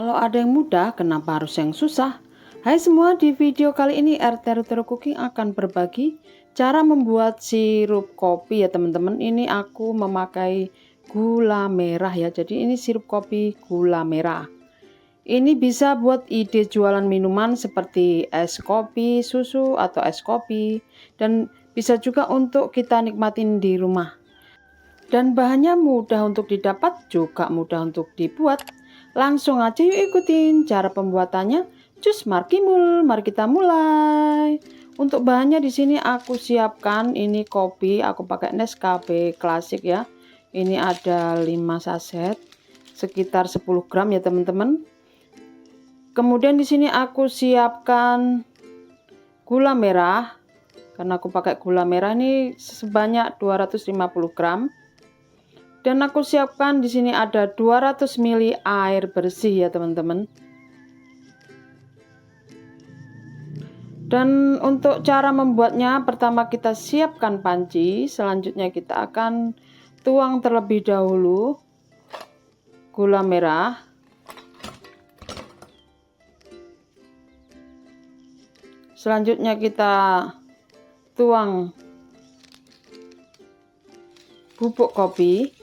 Kalau ada yang mudah, kenapa harus yang susah? Hai semua, di video kali ini RT Rutero Cooking akan berbagi cara membuat sirup kopi ya teman-teman. Ini aku memakai gula merah ya. Jadi ini sirup kopi gula merah. Ini bisa buat ide jualan minuman seperti es kopi, susu atau es kopi. Dan bisa juga untuk kita nikmatin di rumah. Dan bahannya mudah untuk didapat, juga mudah untuk dibuat. Langsung aja yuk ikutin cara pembuatannya. Cus markimul, mari kita mulai. Untuk bahannya di sini aku siapkan ini kopi, aku pakai Nescafe klasik ya. Ini ada 5 saset, sekitar 10 gram ya teman-teman. Kemudian di sini aku siapkan gula merah, karena aku pakai gula merah ini sebanyak 250 gram. Dan aku siapkan di sini ada 200 ml air bersih ya teman-teman. Dan untuk cara membuatnya, pertama kita siapkan panci, selanjutnya kita akan tuang terlebih dahulu gula merah. Selanjutnya kita tuang bubuk kopi.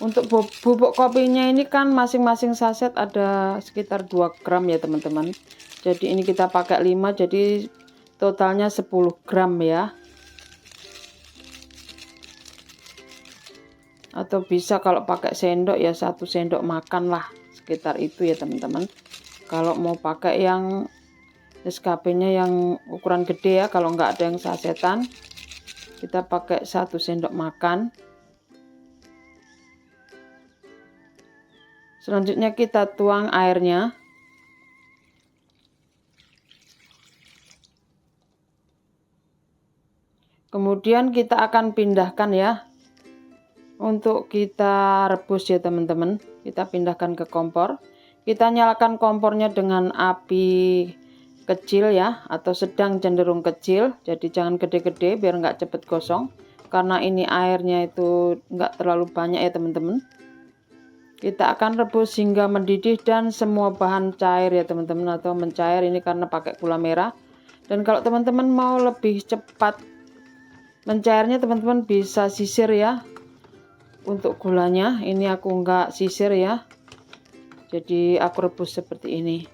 Untuk bubuk kopinya ini kan masing-masing saset ada sekitar 2 gram ya teman-teman. Jadi ini kita pakai 5, jadi totalnya 10 gram ya. Atau bisa kalau pakai sendok ya 1 sendok makan lah, sekitar itu ya teman-teman. Kalau mau pakai yang Nescafe-nya yang ukuran gede ya, kalau nggak ada yang sasetan, kita pakai 1 sendok makan. Selanjutnya kita tuang airnya. Kemudian kita akan pindahkan ya. Untuk kita rebus ya teman-teman. Kita pindahkan ke kompor. Kita nyalakan kompornya dengan api kecil ya, atau sedang cenderung kecil. Jadi jangan gede-gede biar nggak cepet gosong. Karena ini airnya itu nggak terlalu banyak ya teman-teman. Kita akan rebus hingga mendidih dan semua bahan cair ya teman-teman, atau mencair ini karena pakai gula merah. Dan kalau teman-teman mau lebih cepat mencairnya, teman-teman bisa sisir ya. Untuk gulanya ini aku nggak sisir ya, jadi aku rebus seperti ini.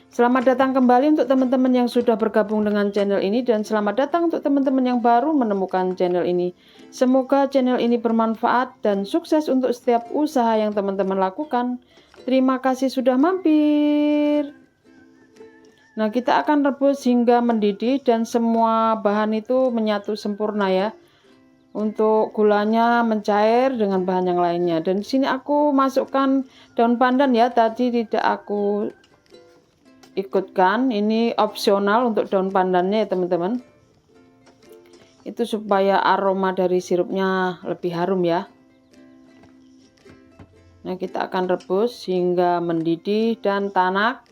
Selamat datang kembali untuk teman-teman yang sudah bergabung dengan channel ini, dan selamat datang untuk teman-teman yang baru menemukan channel ini. Semoga channel ini bermanfaat dan sukses untuk setiap usaha yang teman-teman lakukan. Terima kasih sudah mampir. Nah, kita akan rebus hingga mendidih dan semua bahan itu menyatu sempurna ya. Untuk gulanya mencair dengan bahan yang lainnya. Dan di sini aku masukkan daun pandan ya, tadi tidak aku ikutkan, ini opsional untuk daun pandannya ya teman-teman. Itu supaya aroma dari sirupnya lebih harum ya. Nah, kita akan rebus hingga mendidih dan tanak.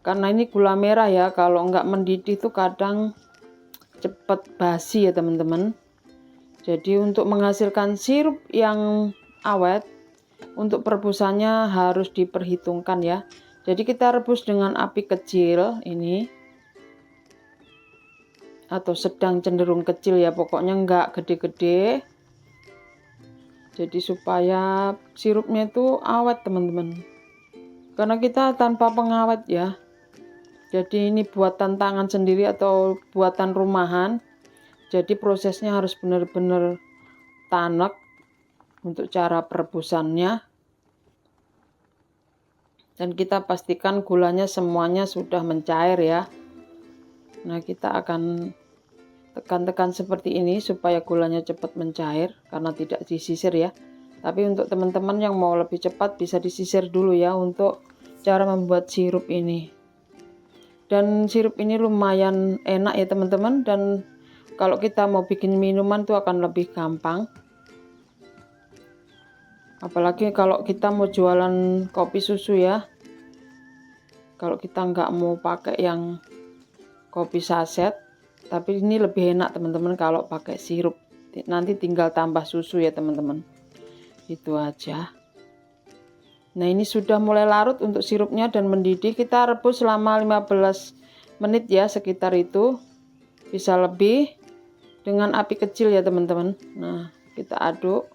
Karena ini gula merah ya, kalau nggak mendidih tuh kadang cepat basi ya teman-teman. Jadi untuk menghasilkan sirup yang awet, untuk perebusannya harus diperhitungkan ya. Jadi kita rebus dengan api kecil ini, atau sedang cenderung kecil ya, pokoknya nggak gede-gede. Jadi supaya sirupnya itu awet teman-teman. Karena kita tanpa pengawet ya. Jadi ini buatan tangan sendiri atau buatan rumahan. Jadi prosesnya harus benar-benar tanak untuk cara perebusannya. Dan kita pastikan gulanya semuanya sudah mencair ya. Nah, kita akan tekan-tekan seperti ini supaya gulanya cepat mencair karena tidak disisir ya. Tapi untuk teman-teman yang mau lebih cepat bisa disisir dulu ya untuk cara membuat sirup ini. Dan sirup ini lumayan enak ya teman-teman, dan kalau kita mau bikin minuman tuh akan lebih gampang. Apalagi kalau kita mau jualan kopi susu ya. Kalau kita nggak mau pakai yang kopi saset, tapi ini lebih enak teman-teman kalau pakai sirup. Nanti tinggal tambah susu ya teman-teman. Itu aja. Nah, ini sudah mulai larut untuk sirupnya dan mendidih. Kita rebus selama 15 menit ya, sekitar itu. Bisa lebih dengan api kecil ya teman-teman. Nah, kita aduk.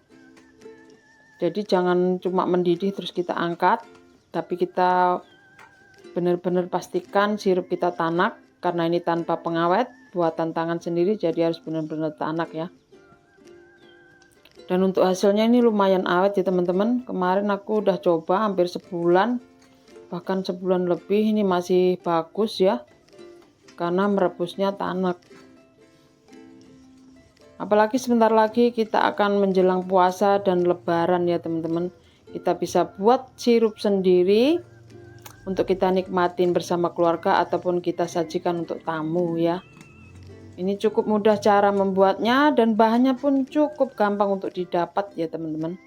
Jadi jangan cuma mendidih terus kita angkat, tapi kita benar-benar pastikan sirup kita tanak, karena ini tanpa pengawet, buatan tangan sendiri, jadi harus benar-benar tanak ya. Dan untuk hasilnya ini lumayan awet ya teman-teman. Kemarin aku udah coba hampir sebulan, bahkan sebulan lebih, ini masih bagus ya, karena merebusnya tanak. Apalagi sebentar lagi kita akan menjelang puasa dan lebaran ya teman-teman. Kita bisa buat sirup sendiri untuk kita nikmatin bersama keluarga ataupun kita sajikan untuk tamu ya. Ini cukup mudah cara membuatnya dan bahannya pun cukup gampang untuk didapat ya teman-teman.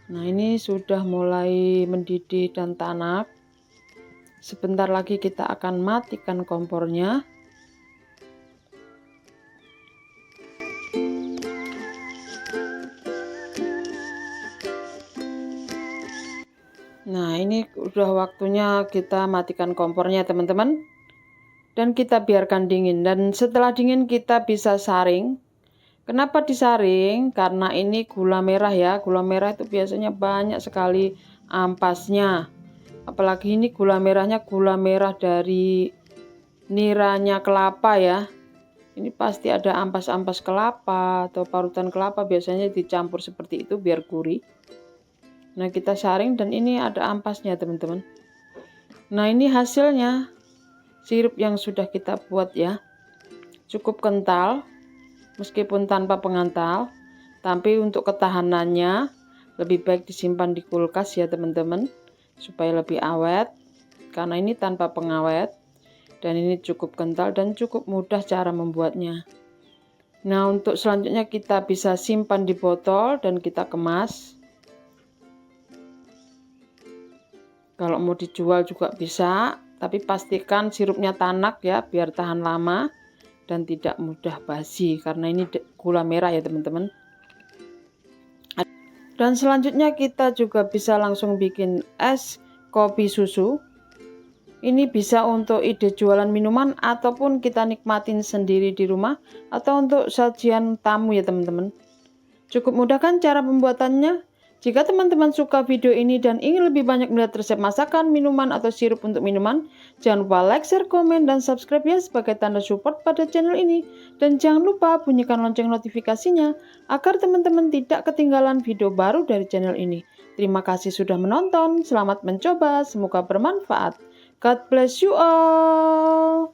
Nah, ini sudah mulai mendidih dan tanak. Sebentar lagi kita akan matikan kompornya. Nah, ini udah waktunya kita matikan kompornya teman-teman. Dan kita biarkan dingin, dan setelah dingin kita bisa saring. Kenapa disaring? Karena ini gula merah ya. Gula merah itu biasanya banyak sekali ampasnya. Apalagi ini gula merahnya gula merah dari niranya kelapa ya. Ini pasti ada ampas-ampas kelapa atau parutan kelapa, biasanya dicampur seperti itu biar gurih. Nah, kita saring dan ini ada ampasnya teman-teman. Nah, ini hasilnya. Sirup yang sudah kita buat ya, cukup kental meskipun tanpa pengantal, tapi untuk ketahanannya lebih baik disimpan di kulkas ya teman-teman, supaya lebih awet, karena ini tanpa pengawet dan ini cukup kental dan cukup mudah cara membuatnya. Nah, untuk selanjutnya kita bisa simpan di botol dan kita kemas. Kalau mau dijual juga bisa, tapi pastikan sirupnya tanak ya, biar tahan lama dan tidak mudah basi, karena ini gula merah ya teman-teman. Dan selanjutnya kita juga bisa langsung bikin es kopi susu. Ini bisa untuk ide jualan minuman ataupun kita nikmatin sendiri di rumah atau untuk sajian tamu ya teman-teman. Cukup mudah kan cara pembuatannya? Jika teman-teman suka video ini dan ingin lebih banyak melihat resep masakan, minuman, atau sirup untuk minuman, jangan lupa like, share, komen, dan subscribe ya sebagai tanda support pada channel ini. Dan jangan lupa bunyikan lonceng notifikasinya agar teman-teman tidak ketinggalan video baru dari channel ini. Terima kasih sudah menonton, selamat mencoba, semoga bermanfaat. God bless you all.